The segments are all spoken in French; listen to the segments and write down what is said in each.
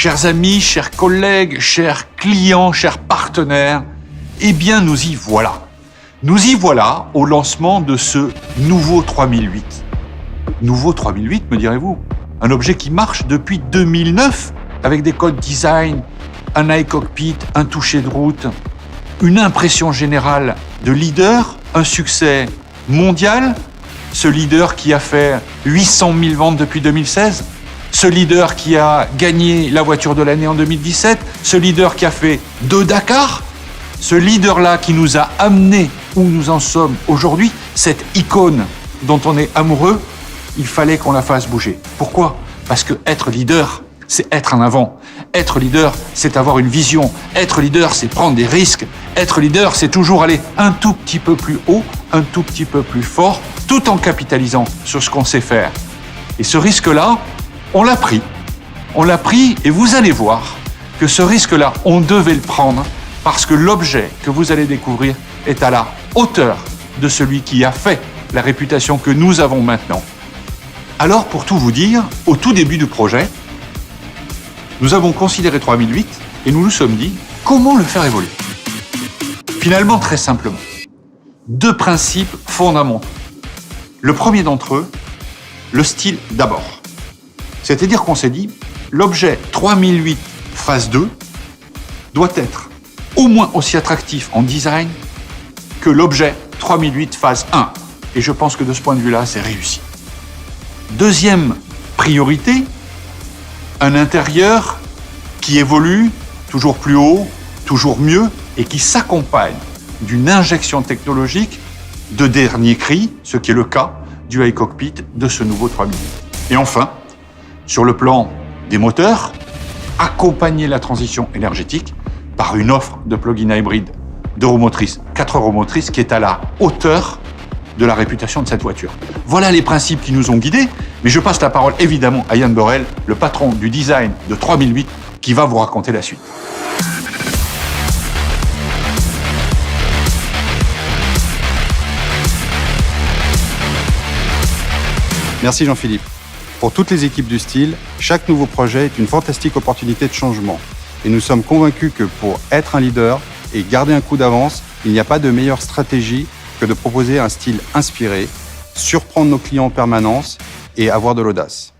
Chers amis, chers collègues, chers clients, chers partenaires, eh bien nous y voilà. Nous y voilà au lancement de ce nouveau 3008. Nouveau 3008, me direz-vous? Un objet qui marche depuis 2009 avec des codes design, un iCockpit, un toucher de route, une impression générale de leader, un succès mondial, ce leader qui a fait 800 000 ventes depuis 2016, ce leader qui a gagné la voiture de l'année en 2017, ce leader qui a fait 2 Dakar, ce leader-là qui nous a amenés où nous en sommes aujourd'hui, cette icône dont on est amoureux, il fallait qu'on la fasse bouger. Pourquoi? Parce que être leader, c'est être en avant. Être leader, c'est avoir une vision. Être leader, c'est prendre des risques. Être leader, c'est toujours aller un tout petit peu plus haut, un tout petit peu plus fort, tout en capitalisant sur ce qu'on sait faire. Et ce risque-là, on l'a pris. On l'a pris et vous allez voir que ce risque-là, on devait le prendre parce que l'objet que vous allez découvrir est à la hauteur de celui qui a fait la réputation que nous avons maintenant. Alors, pour tout vous dire, au tout début du projet, nous avons considéré 3008 et nous nous sommes dit comment le faire évoluer. Finalement, très simplement, 2 principes fondamentaux. Le premier d'entre eux, le style d'abord. C'est-à-dire qu'on s'est dit, l'objet 3008 phase 2 doit être au moins aussi attractif en design que l'objet 3008 phase 1. Et je pense que de ce point de vue-là, c'est réussi. Deuxième priorité, un intérieur qui évolue toujours plus haut, toujours mieux, et qui s'accompagne d'une injection technologique de dernier cri, ce qui est le cas du iCockpit de ce nouveau 3008. Et enfin, sur le plan des moteurs, accompagner la transition énergétique par une offre de plug-in hybride 2 roues motrices, 4 roues motrices qui est à la hauteur de la réputation de cette voiture. Voilà les principes qui nous ont guidés, mais je passe la parole évidemment à Yann Borel, le patron du design de 3008, qui va vous raconter la suite. Merci Jean-Philippe. Pour toutes les équipes du style, chaque nouveau projet est une fantastique opportunité de changement. Et nous sommes convaincus que pour être un leader et garder un coup d'avance, il n'y a pas de meilleure stratégie que de proposer un style inspiré, surprendre nos clients en permanence et avoir de l'audace.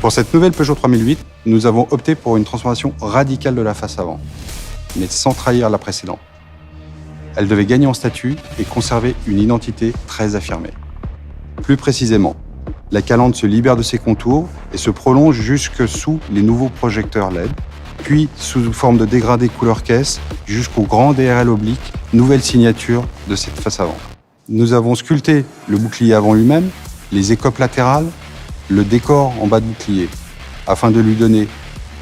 Pour cette nouvelle Peugeot 3008, nous avons opté pour une transformation radicale de la face avant, mais sans trahir la précédente. Elle devait gagner en statut et conserver une identité très affirmée. Plus précisément, la calandre se libère de ses contours et se prolonge jusque sous les nouveaux projecteurs LED, puis sous forme de dégradé couleur caisse jusqu'au grand DRL oblique, nouvelle signature de cette face avant. Nous avons sculpté le bouclier avant lui-même, les écopes latérales, le décor en bas de bouclier, afin de lui donner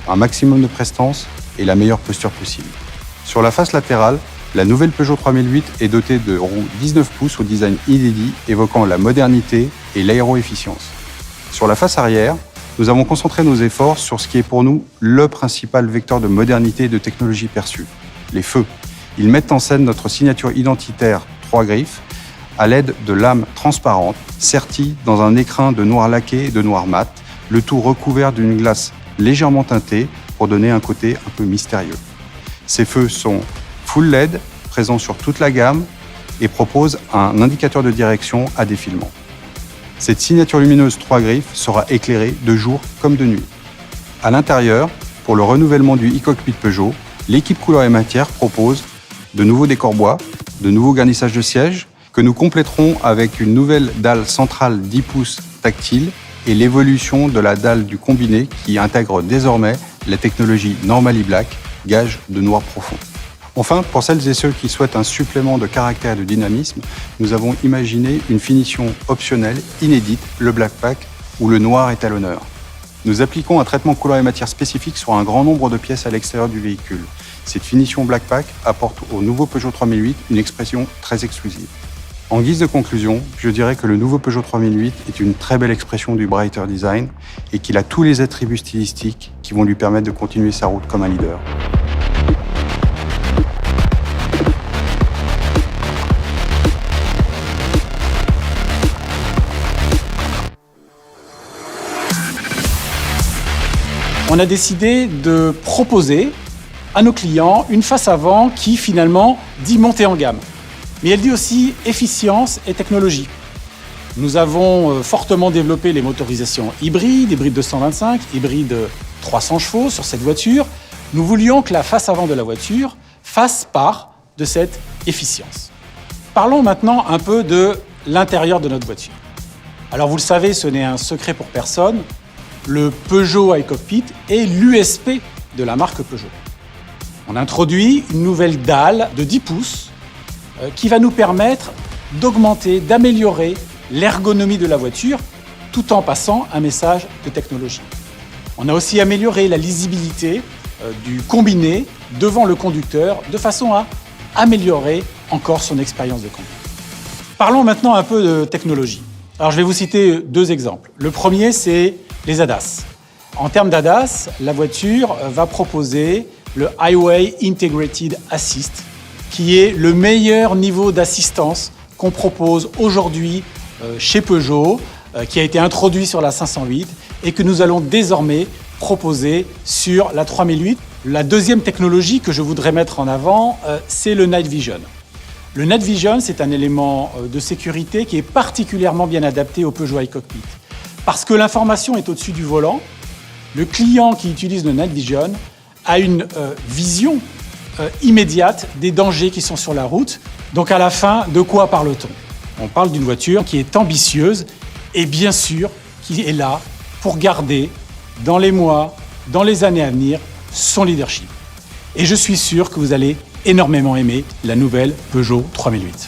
un maximum de prestance et la meilleure posture possible. Sur la face latérale, la nouvelle Peugeot 3008 est dotée de roues 19 pouces au design inédit, évoquant la modernité et l'aéroefficience. Sur la face arrière, nous avons concentré nos efforts sur ce qui est pour nous le principal vecteur de modernité et de technologie perçue, les feux. Ils mettent en scène notre signature identitaire 3 griffes, à l'aide de lames transparentes, serties dans un écrin de noir laqué et de noir mat, le tout recouvert d'une glace légèrement teintée pour donner un côté un peu mystérieux. Ces feux sont full LED, présents sur toute la gamme, et proposent un indicateur de direction à défilement. Cette signature lumineuse 3 griffes sera éclairée de jour comme de nuit. À l'intérieur, pour le renouvellement du e-cockpit Peugeot, l'équipe couleur et matière propose de nouveaux décors bois, de nouveaux garnissages de sièges, que nous compléterons avec une nouvelle dalle centrale 10 pouces tactile et l'évolution de la dalle du combiné qui intègre désormais la technologie Normally Black, gage de noir profond. Enfin, pour celles et ceux qui souhaitent un supplément de caractère et de dynamisme, nous avons imaginé une finition optionnelle, inédite, le Black Pack, où le noir est à l'honneur. Nous appliquons un traitement couleur et matière spécifique sur un grand nombre de pièces à l'extérieur du véhicule. Cette finition Black Pack apporte au nouveau Peugeot 3008 une expression très exclusive. En guise de conclusion, je dirais que le nouveau Peugeot 3008 est une très belle expression du brighter design et qu'il a tous les attributs stylistiques qui vont lui permettre de continuer sa route comme un leader. On a décidé de proposer à nos clients une face avant qui finalement dit montée en gamme. Mais elle dit aussi efficience et technologie. Nous avons fortement développé les motorisations hybrides 225, hybrides 300 chevaux sur cette voiture. Nous voulions que la face avant de la voiture fasse part de cette efficience. Parlons maintenant un peu de l'intérieur de notre voiture. Alors vous le savez, ce n'est un secret pour personne, le Peugeot iCockpit est l'USP de la marque Peugeot. On introduit une nouvelle dalle de 10 pouces qui va nous permettre d'augmenter, d'améliorer l'ergonomie de la voiture tout en passant un message de technologie. On a aussi amélioré la lisibilité du combiné devant le conducteur de façon à améliorer encore son expérience de conduite. Parlons maintenant un peu de technologie. Alors je vais vous citer 2 exemples. Le premier, c'est les ADAS. En termes d'ADAS, la voiture va proposer le Highway Integrated Assist, qui est le meilleur niveau d'assistance qu'on propose aujourd'hui chez Peugeot, qui a été introduit sur la 508 et que nous allons désormais proposer sur la 3008. La deuxième technologie que je voudrais mettre en avant, c'est le Night Vision. Le Night Vision, c'est un élément de sécurité qui est particulièrement bien adapté au Peugeot iCockpit. Parce que l'information est au-dessus du volant, le client qui utilise le Night Vision a une vision immédiate des dangers qui sont sur la route. Donc à la fin, de quoi parle-t-on? On parle d'une voiture qui est ambitieuse et bien sûr qui est là pour garder dans les mois, dans les années à venir, son leadership. Et je suis sûr que vous allez énormément aimer la nouvelle Peugeot 3008.